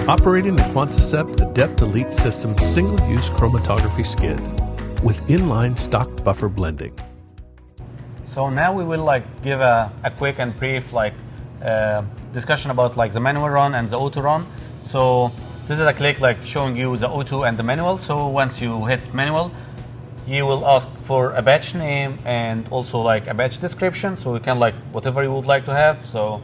Operating the QuantaSep Adept Elite System single-use chromatography skid with inline stocked buffer blending. So now we will give a quick and brief discussion about the manual run and the auto run. So this is a click showing you the auto and the manual. So once you hit manual, you will ask for a batch name and also a batch description. So you can whatever you would like to have. So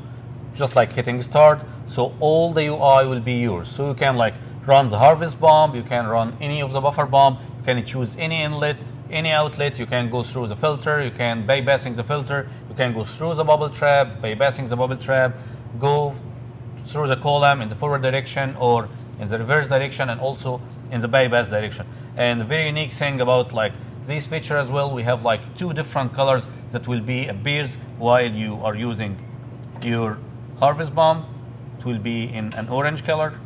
just hitting start. So all the UI will be yours. So you can run the harvest bomb. You can run any of the buffer bomb. You can choose any inlet, any outlet. You can go through the filter. You can bypassing the filter. You can go through the bubble trap, bypassing the bubble trap, go through the column in the forward direction or in the reverse direction, and also in the bypass direction. And the very unique thing about this feature as well, we have two different colors that will be appears while you are using your harvest bomb. It will be in an orange color.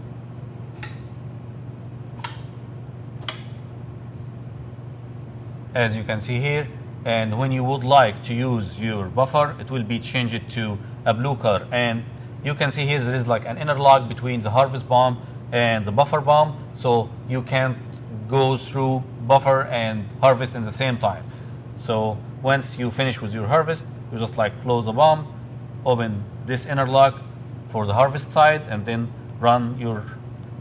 As you can see here. And when you would like to use your buffer, it will be changed to a blue color. And you can see here there is an interlock between the harvest bomb and the buffer bomb, so you can go through buffer and harvest in the same time. So once you finish with your harvest, you just close the bomb, open this interlock for the harvest side, and then run your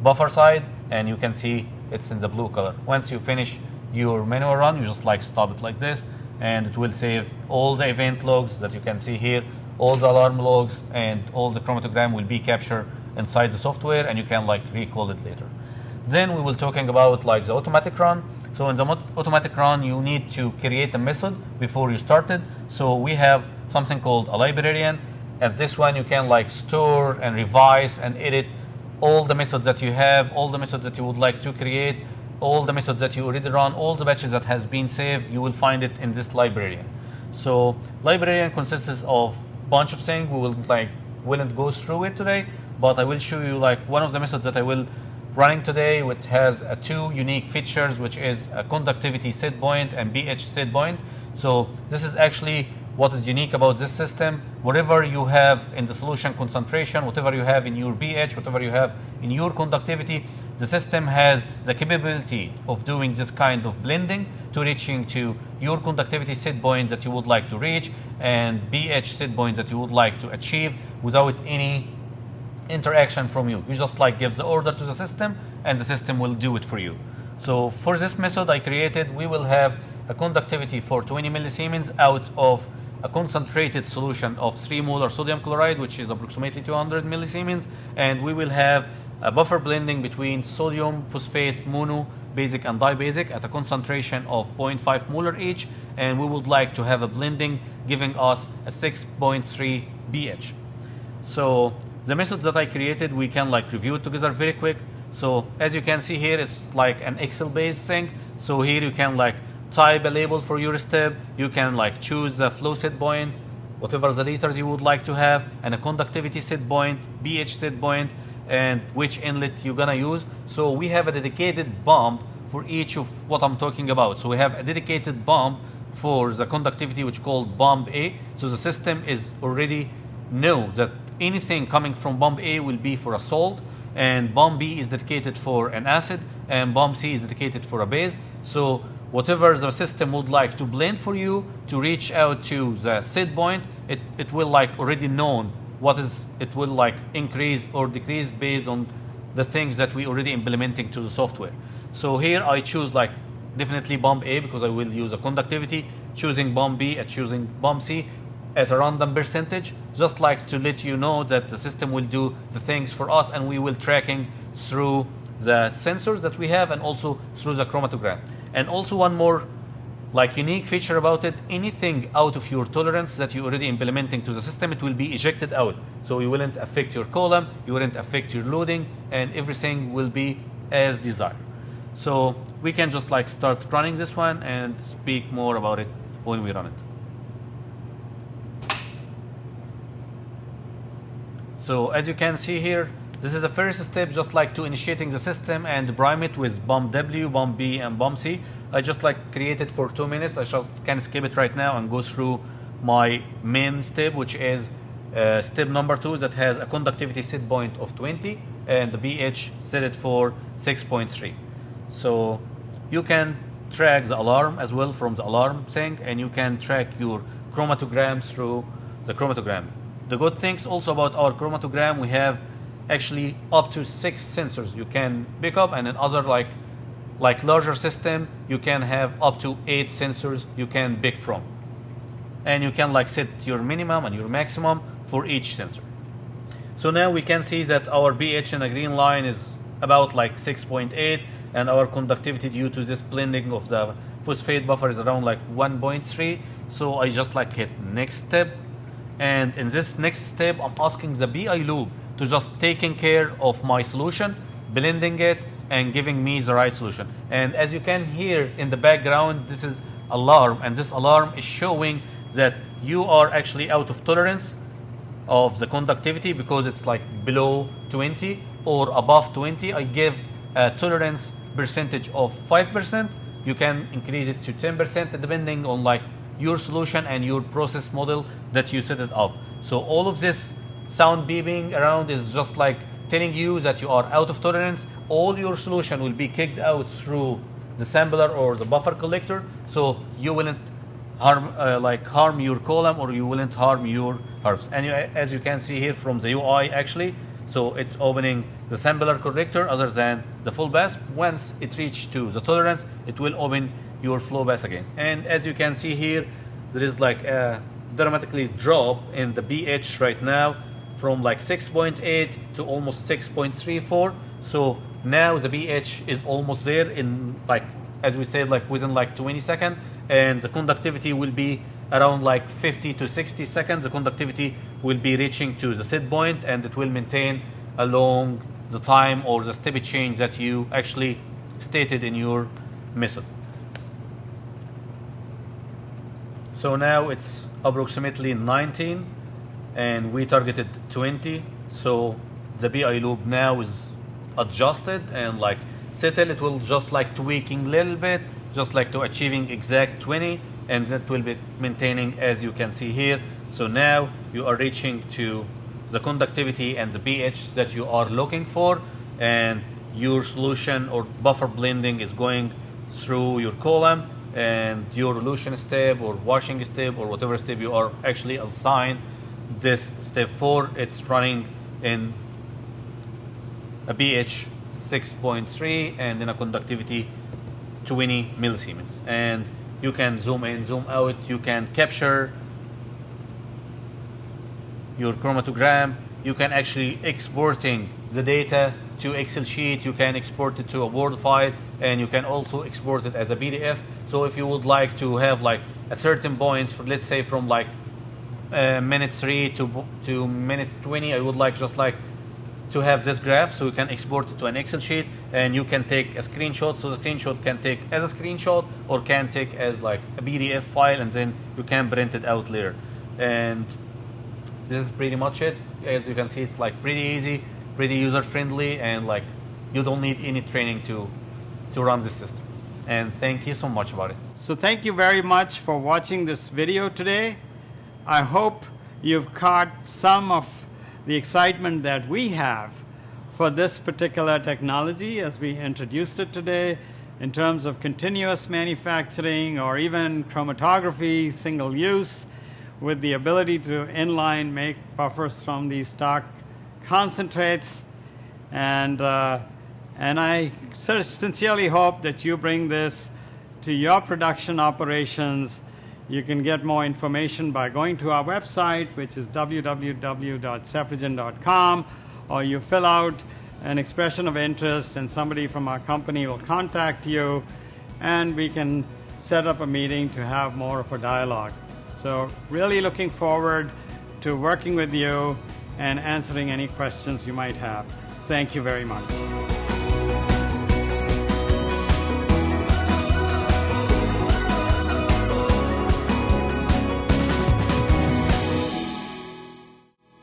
buffer side, and you can see it's in the blue color. Once you finish your manual run, you just stop it like this, and it will save all the event logs that you can see here, all the alarm logs, and all the chromatogram will be captured inside the software, and you can recall it later. Then we will talking about the automatic run. So in the automatic run, you need to create a method before you start it. So we have something called a librarian. At this one, you can store and revise and edit all the methods that you have, all the methods that you would like to create, all the methods that you already run, all the batches that has been saved. You will find it in this librarian. So librarian consists of bunch of things. We will wouldn't go through it today, but I will show you one of the methods that I will running today, which has two unique features, which is a conductivity set point and pH set point. So this is actually what is unique about this system. Whatever you have in the solution concentration, whatever you have in your pH, whatever you have in your conductivity, the system has the capability of doing this kind of blending to reaching to your conductivity set point that you would like to reach and pH set point that you would like to achieve without any interaction from you. You just give the order to the system, and the system will do it for you. So for this method I created, we will have a conductivity for 20 millisiemens out of a concentrated solution of 3 molar sodium chloride, which is approximately 200 millisiemens, and we will have a buffer blending between sodium phosphate mono, basic and dibasic at a concentration of 0.5 molar each, and we would like to have a blending giving us a 6.3 pH. So the methods that I created, we can review it together very quick. So as you can see here, it's an Excel based thing. So here you can type a label for your step. You can choose the flow set point, whatever the liters you would like to have, and a conductivity set point, pH set point, and which inlet you're gonna use. So we have a dedicated bomb for each of what I'm talking about. So we have a dedicated bomb for the conductivity, which is called bomb A. So the system is already know that anything coming from bomb A will be for a salt, and bomb B is dedicated for an acid, and bomb C is dedicated for a base. So whatever the system would like to blend for you to reach out to the set point, it will already known what is it will increase or decrease based on the things that we already implementing to the software. So here I choose definitely bomb A because I will use a conductivity, choosing bomb B and choosing bomb C at a random percentage, just to let you know that the system will do the things for us, and we will tracking through the sensors that we have and also through the chromatogram. And also one more unique feature about it, anything out of your tolerance that you already implementing to the system, it will be ejected out. So it wouldn't affect your column, it wouldn't affect your loading, and everything will be as desired. So we can just start running this one and speak more about it when we run it. So as you can see here, this is the first step, just to initiating the system and prime it with bomb W, bomb B, and bomb C. I just created for 2 minutes. I just can skip it right now and go through my main step, which is step number 2 that has a conductivity set point of 20 and the pH set it for 6.3. So you can track the alarm as well from the alarm thing, and you can track your chromatogram through the chromatogram. The good things also about our chromatogram, we have actually up to 6 sensors you can pick up, and in other like larger system, you can have up to 8 sensors you can pick from. And you can like set your minimum and your maximum for each sensor. So now we can see that our pH in a green line is about like 6.8, and our conductivity due to this blending of the phosphate buffer is around like 1.3. So I just like hit next step, and in this next step I'm asking the BI loop to just taking care of my solution, blending it, and giving me the right solution. And as you can hear in the background, this is alarm, and this alarm is showing that you are actually out of tolerance of the conductivity because it's like below 20 or above 20. I give a tolerance percentage of 5%. You can increase it to 10% depending on like your solution and your process model that you set it up. So all of this sound beeping around is just like telling you that you are out of tolerance. All your solution will be kicked out through the sampler or the buffer collector, so you wouldn't harm your column, or you wouldn't harm your harvest. And as you can see here from the UI actually, so it's opening the sampler collector other than the full pass. Once it reaches to the tolerance, it will open your flow pass again. And as you can see here, there is like a dramatically drop in the pH right now from like 6.8 to almost 6.34. So now the pH is almost there in like, as we said, like within like 20 seconds, and the conductivity will be around like 50 to 60 seconds. The conductivity will be reaching to the set point, and it will maintain along the time or the step change that you actually stated in your method. So now it's approximately 19, and we targeted 20. So the BI loop now is adjusted and like settle. It will just like tweaking a little bit, just like to achieving exact 20, and that will be maintaining as you can see here. So now you are reaching to the conductivity and the pH that you are looking for, and your solution or buffer blending is going through your column, and your elution step or washing step or whatever step you are actually assigned this step for, it's running in a pH 6.3 and in a conductivity 20 millisiemens. And you can zoom in, zoom out, you can capture your chromatogram, you can actually exporting the data to Excel sheet, you can export it to a Word file, and you can also export it as a PDF. So if you would like to have like a certain points, for let's say from like minute 3 to minute 20, I would like just like to have this graph, so you can export it to an Excel sheet, and you can take a screenshot. So the screenshot can take as a screenshot or can take as like a PDF file, and then you can print it out later. And this is pretty much it. As you can see, it's like pretty easy, pretty user friendly, and like you don't need any training to run this system. And thank you so much about it. So thank you very much for watching this video today. I hope you've caught some of the excitement that we have for this particular technology as we introduced it today in terms of continuous manufacturing or even chromatography, single use, with the ability to inline make buffers from these stock concentrates. And I sincerely hope that you bring this to your production operations. You can get more information by going to our website, which is www.sepragen.com, or you fill out an expression of interest and somebody from our company will contact you, and we can set up a meeting to have more of a dialogue. So really looking forward to working with you and answering any questions you might have. Thank you very much.